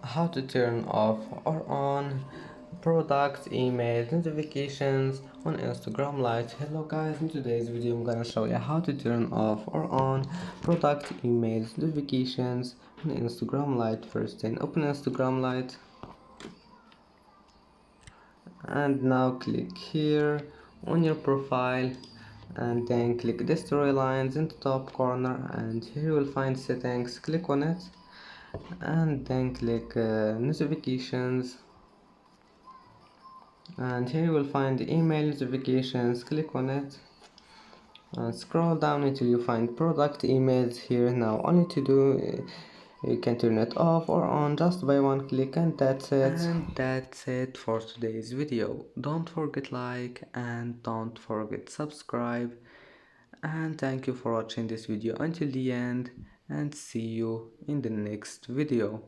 how to turn off or on product email notifications on Instagram Lite. Hello guys, in today's video I'm gonna show you how to turn off or on product emails notifications on Instagram Lite. First thing, open Instagram Lite and now click here on your profile and then click the storylines in the top corner, and here you will find settings. Click on it and then click notifications, and here you will find email notifications. Click on it and scroll down until you find product emails. Here now only to do you can turn it off or on just by one click, and that's it. And that's it for today's video. Don't forget like and don't forget subscribe, and thank you for watching this video until the end, and see you in the next video.